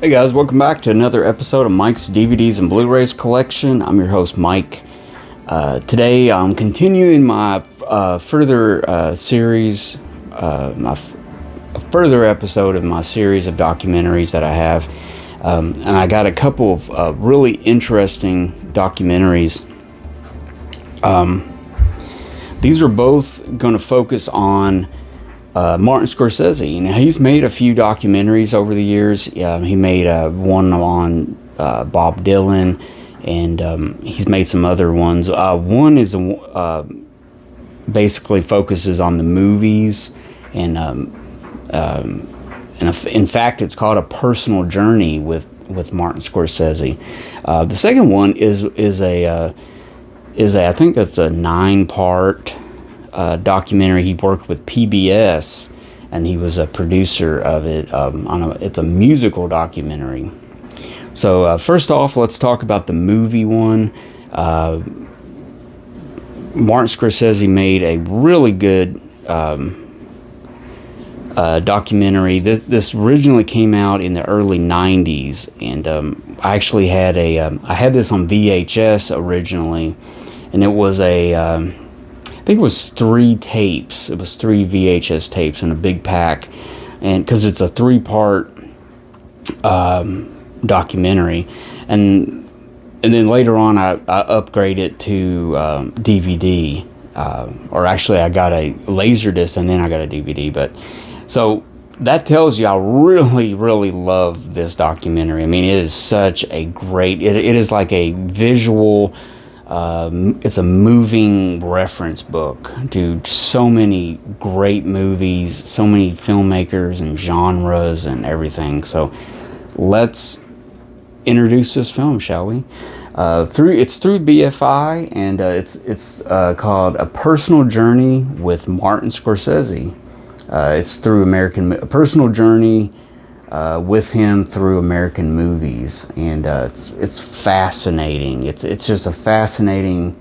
Hey guys, welcome back to another episode of Mike's DVDs and Blu-rays collection. I'm your host Mike. Today I'm continuing my further series, a further episode of my series of documentaries that I have. And I got a couple of really interesting documentaries. These are both going to focus on Martin Scorsese. Now, he's made a few documentaries over the years. He made one on Bob Dylan, and he's made some other ones. One is basically focuses on the movies, and in fact, it's called A Personal Journey with Martin Scorsese. The second one is I think it's a 9-part documentary. He worked with PBS, and he was a producer of it. It's a musical documentary. So first off, let's talk about the movie one. Martin Scorsese made a really good documentary. This originally came out in the early 90s, and I actually had I had this on VHS originally, and it was I think it was 3 tapes. It was 3 VHS tapes in a big pack, and because it's a 3-part documentary, and then later on I upgraded it to DVD, or actually I got a Laserdisc and then I got a DVD. But so that tells you I really love this documentary. I mean, it is such a great. It is like a visual. It's a moving reference book to so many great movies, so many filmmakers and genres and everything. So let's introduce this film, shall we? It's through BFI, and it's called A Personal Journey with Martin Scorsese. It's through A Personal Journey with him through American movies, and it's fascinating. It's just a fascinating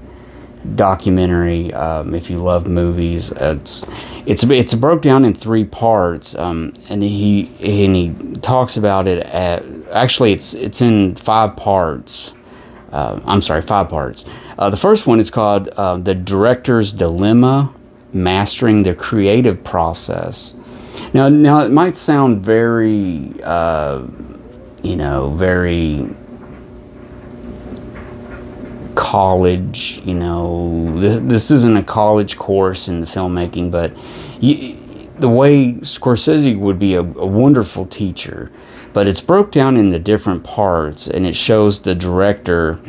documentary. If you love movies, it's broke down in 3 parts, and he talks about it actually it's in 5 parts. I'm sorry, 5 parts. The first one is called The Director's Dilemma: Mastering the Creative Process. Now it might sound very, very college. This isn't a college course in the filmmaking, but the way Scorsese would be a wonderful teacher. But it's broke down into different parts, and it shows the director.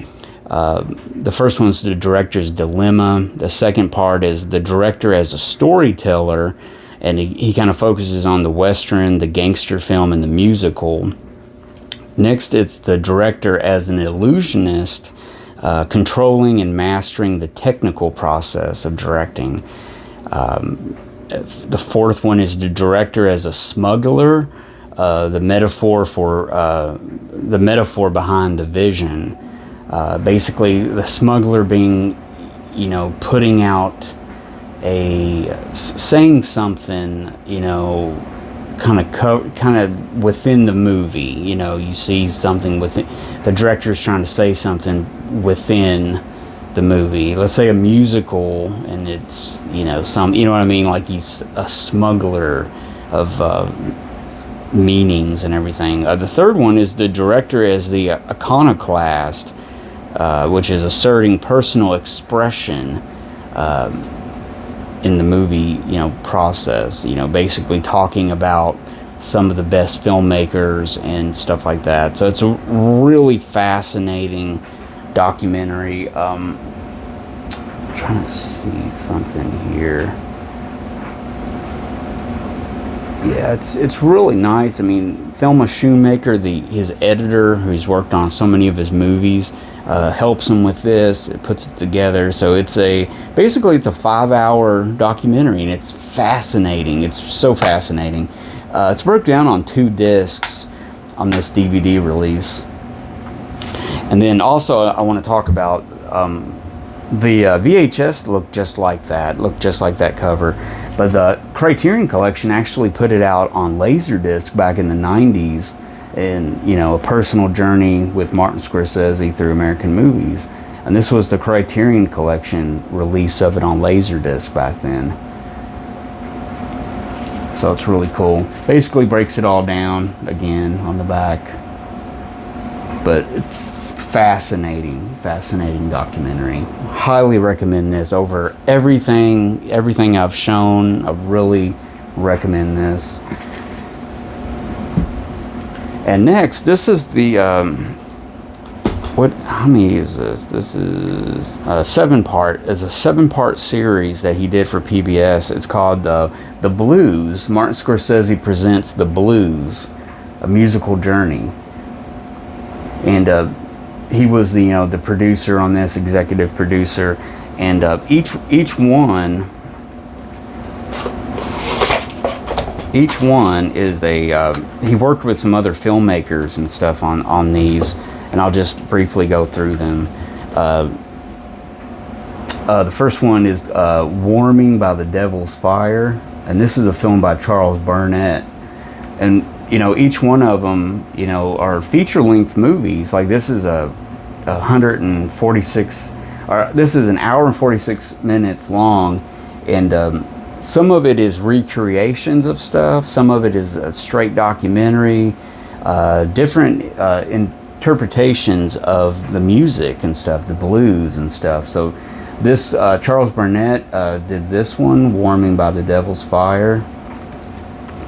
The first one's the director's dilemma. The second part is the director as a storyteller. And he kind of focuses on the Western, the gangster film, and the musical. Next, it's the director as an illusionist, controlling and mastering the technical process of directing. The fourth one is the director as a smuggler, the metaphor behind the vision. Basically, the smuggler being, putting out saying something, kind of within the movie. You see something within the director's trying to say something within the movie. Let's say a musical, and it's some, what I mean, like he's a smuggler of meanings and everything. The third one is the director as the iconoclast, which is asserting personal expression in the movie, process, basically talking about some of the best filmmakers and stuff like that. So it's a really fascinating documentary. I'm trying to see something here. Yeah, it's really nice. I mean, Thelma Schoonmaker, his editor, who's worked on so many of his movies, helps him with this. It puts it together. So basically it's a 5-hour documentary, and it's fascinating. It's so fascinating. It's broke down on 2 discs on this DVD release. And then also I want to talk about the VHS looked just like that cover. But the Criterion Collection actually put it out on Laserdisc back in the 90s, and a personal journey with Martin Scorsese through American movies. And this was the Criterion Collection release of it on Laserdisc back then. So it's really cool. Basically breaks it all down again on the back. But it's fascinating documentary. Highly recommend this over everything I've shown. I really recommend this. And next, this is the how many is this? This is a 7-part series that he did for PBS. It's called The Blues. Martin Scorsese Presents The Blues, a musical journey. And he was the producer on this, executive producer. And each one is he worked with some other filmmakers and stuff on these, and I'll just briefly go through them. The first one is Warming by the Devil's Fire, and this is a film by Charles Burnett. And each one of them are feature-length movies. Like this is a 146, or this is an hour and 46 minutes long, and some of it is recreations of stuff, some of it is a straight documentary, different interpretations of the music and stuff, the blues and stuff. So this Charles Burnett did this one, Warming by the Devil's Fire.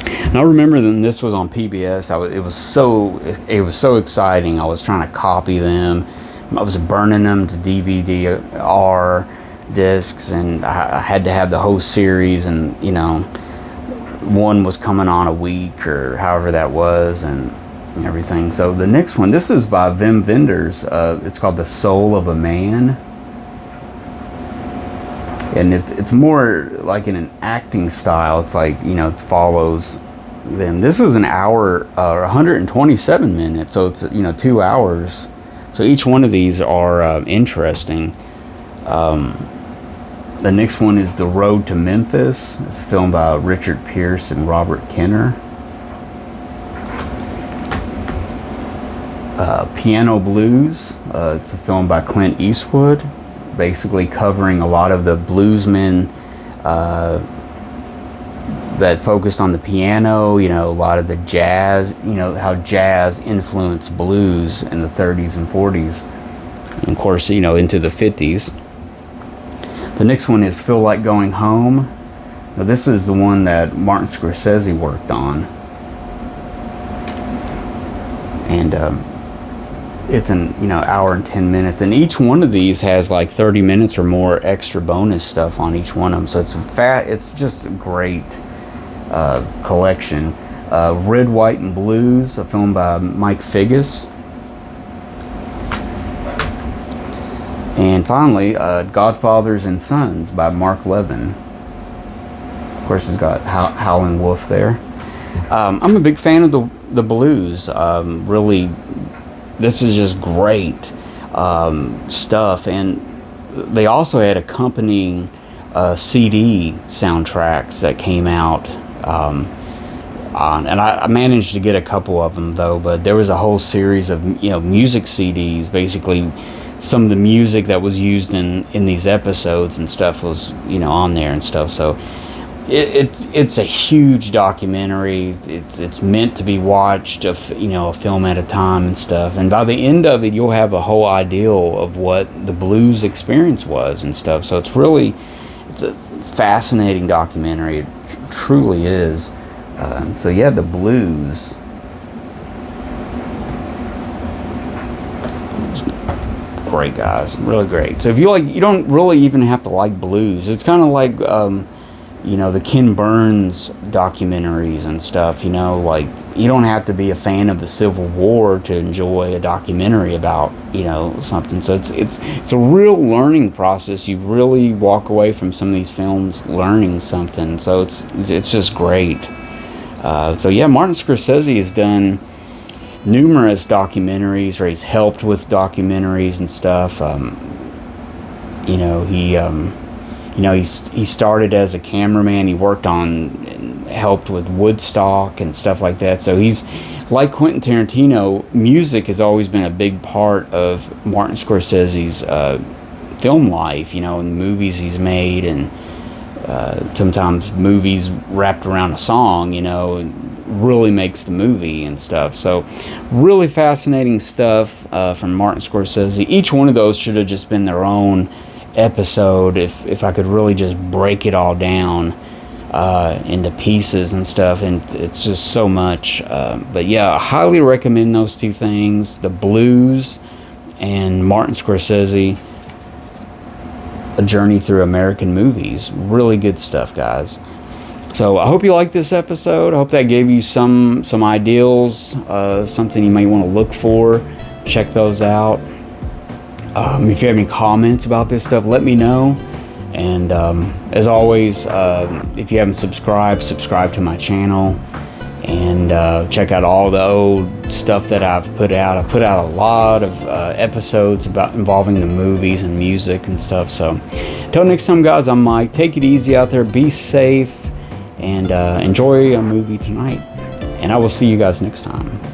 And I remember when this was on PBS, it was so exciting. I was trying to copy them. I was burning them to DVD-R discs, and I had to have the whole series, and one was coming on a week or however that was, and everything. So the next one, this is by Wim Wenders. It's called The Soul of a Man, and it's more like in an acting style. It's like it follows them. This is an hour, 127 minutes, so it's 2 hours. So each one of these are interesting. The next one is The Road to Memphis. It's a film by Richard Pierce and Robert Kenner. Piano Blues. It's a film by Clint Eastwood, basically covering a lot of the bluesmen that focused on the piano, a lot of the jazz, how jazz influenced blues in the 30s and 40s, and of course, into the 50s. The next one is Feel Like Going Home. Now this is the one that Martin Scorsese worked on. And it's an hour and 10 minutes, and each one of these has like 30 minutes or more extra bonus stuff on each one of them. So it's just a great collection. Red, White, and Blues, a film by Mike Figgis. And finally, Godfathers and Sons by Mark Levin. Of course, it's got Howlin' Wolf there. I'm a big fan of the blues. Really, this is just great stuff. And they also had accompanying CD soundtracks that came out. And I managed to get a couple of them though, but there was a whole series of music CDs. Basically, some of the music that was used in these episodes and stuff was on there and stuff. So it's a huge documentary. It's meant to be watched a film at a time and stuff. And by the end of it, you'll have a whole idea of what the blues experience was and stuff. So it's a fascinating documentary. It truly is. So yeah, the blues. Great, guys, really great. So if you don't really even have to like blues. It's kind of like the Ken Burns documentaries and stuff. Like you don't have to be a fan of the Civil War to enjoy a documentary about something. So it's a real learning process. You really walk away from some of these films learning something. So it's just great. So yeah, Martin Scorsese has done numerous documentaries, or he's helped with documentaries and stuff. He started as a cameraman. He worked on and helped with Woodstock and stuff like that. So he's like Quentin Tarantino, music has always been a big part of Martin Scorsese's film life, you know, and movies he's made, and sometimes movies wrapped around a song, you know, and really makes the movie and stuff. So really fascinating stuff from Martin Scorsese. Each one of those should have just been their own episode if I could really just break it all down into pieces and stuff, and it's just so much. But yeah, I highly recommend those two things, the blues and Martin Scorsese, A Journey Through American Movies. Really good stuff, guys. So I hope you liked this episode. I hope that gave you some ideals, something you might want to look for. Check those out. If you have any comments about this stuff, let me know. And as always, if you haven't subscribe to my channel, and check out all the old stuff that I've put out. I've put out a lot of episodes involving the movies and music and stuff. So until next time, guys, I'm Mike. Take it easy out there. Be safe. And enjoy a movie tonight. And I will see you guys next time.